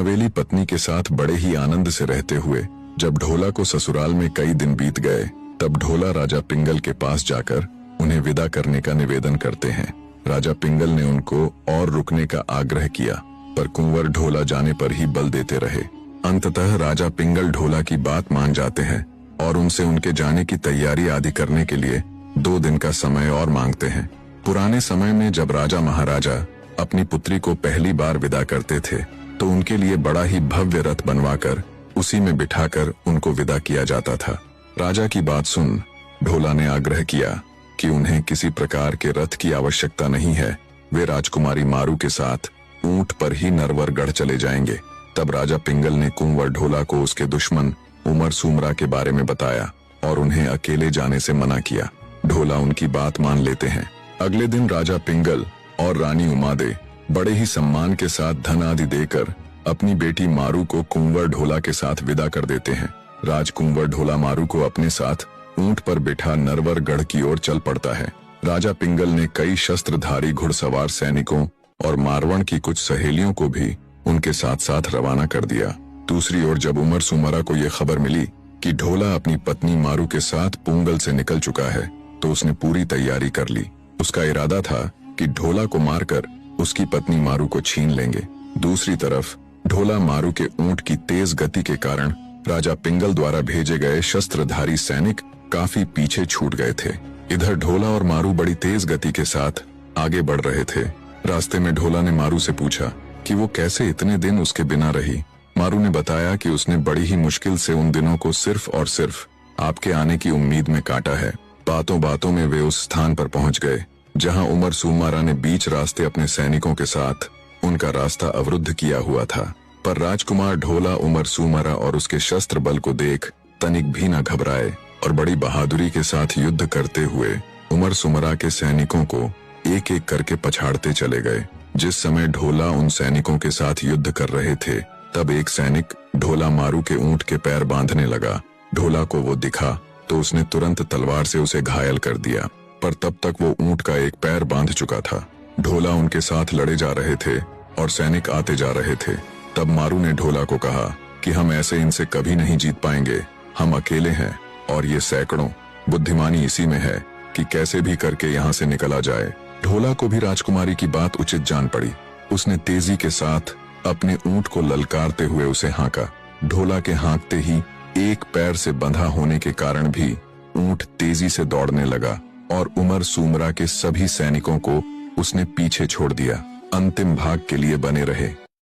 नवेली पत्नी के साथ बड़े ही आनंद से रहते हुए जब ढोला को ससुराल में कई दिन बीत गए, तब ढोला राजा पिंगल के पास जाकर उन्हें विदा करने का निवेदन करते हैं। राजा पिंगल ने उनको और रुकने का आग्रह किया, पर कुंवर ढोला जाने पर ही बल देते रहे। अंततः राजा पिंगल ढोला की बात मान जाते हैं और उनसे उनके जाने की तैयारी आदि करने के लिए 2 दिन का समय और मांगते हैं। पुराने समय में जब राजा महाराजा अपनी पुत्री को पहली बार विदा करते थे तो उनके लिए बड़ा ही भव्य रथ बनवाकर उसी में बिठाकर उनको विदा किया जाता था। राजा की बात सुन ढोला ने आग्रह किया कि उन्हें किसी प्रकार के रथ की आवश्यकता नहीं है, वे राजकुमारी मारू के साथ ऊंट पर ही नरवरगढ़ चले जाएंगे। तब राजा पिंगल ने कुंवर ढोला को उसके दुश्मन उमर सुमरा के बारे में बताया और उन्हें अकेले जाने से मना किया। ढोला उनकी बात मान लेते हैं। अगले दिन राजा पिंगल और रानी उमादे बड़े ही सम्मान के साथ धन आदि देकर अपनी बेटी मारू को कुंवर ढोला के साथ विदा कर देते हैं। राजकुंवर ढोला मारू को अपने साथ ऊंट पर बिठा नरवरगढ़ की ओर चल पड़ता है। राजा पिंगल ने कई शस्त्रधारी घुड़सवार सैनिकों और मारवण की कुछ सहेलियों को भी उनके साथ साथ रवाना कर दिया। दूसरी ओर जब उमर सुमरा को यह खबर मिली कि ढोला अपनी पत्नी मारू के साथ पुंगल से निकल चुका है, तो उसने पूरी तैयारी कर ली। उसका इरादा था कि ढोला को मारकर उसकी पत्नी मारू को छीन लेंगे। दूसरी तरफ ढोला मारू के ऊंट की तेज गति के कारण राजा पिंगल द्वारा भेजे गए शस्त्रधारी सैनिक काफी पीछे छूट गए थे। इधर ढोला और मारू बड़ी तेज गति के साथ आगे बढ़ रहे थे। रास्ते में ढोला ने मारू से पूछा कि वो कैसे इतने दिन उसके बिना रही। मारू ने बताया कि उसने बड़ी ही मुश्किल से उन दिनों को सिर्फ और सिर्फ आपके आने की उम्मीद में काटा है। बातों बातों में वे उस स्थान पर पहुंच गए जहां उमर सुमारा ने बीच रास्ते अपने सैनिकों के साथ उनका रास्ता अवरुद्ध किया हुआ था। पर राजकुमार ढोला उमर सुमारा और उसके शस्त्र बल को देख तनिक भी न घबराए और बड़ी बहादुरी के साथ युद्ध करते हुए उमर सुमरा के सैनिकों को एक एक करके पछाड़ते चले गए। जिस समय ढोला उन सैनिकों के साथ युद्ध कर रहे थे, तब एक सैनिक ढोला मारू के ऊंट के पैर बांधने लगा। ढोला को वो दिखा तो उसने तुरंत तलवार से उसे घायल कर दिया, पर तब तक वो ऊंट का एक पैर बांध चुका था। ढोला उनके साथ लड़े जा रहे थे और सैनिक आते जा रहे थे। तब मारू ने ढोला को कहा कि हम ऐसे इनसे कभी नहीं जीत पाएंगे, हम अकेले हैं और ये सैकड़ों, बुद्धिमानी इसी में है कि कैसे भी करके यहाँ से निकला जाए। ढोला को भी राजकुमारी की बात उचित जान पड़ी। उसने तेजी के साथ अपने ऊंट को ललकारते हुए उसे हाँका। ढोला के हाँकते ही एक पैर से बंधा होने के कारण भी ऊंट तेजी से दौड़ने लगा और उमर सुमरा के सभी सैनिकों को उसने पीछे छोड़ दिया। अंतिम भाग के लिए बने रहे।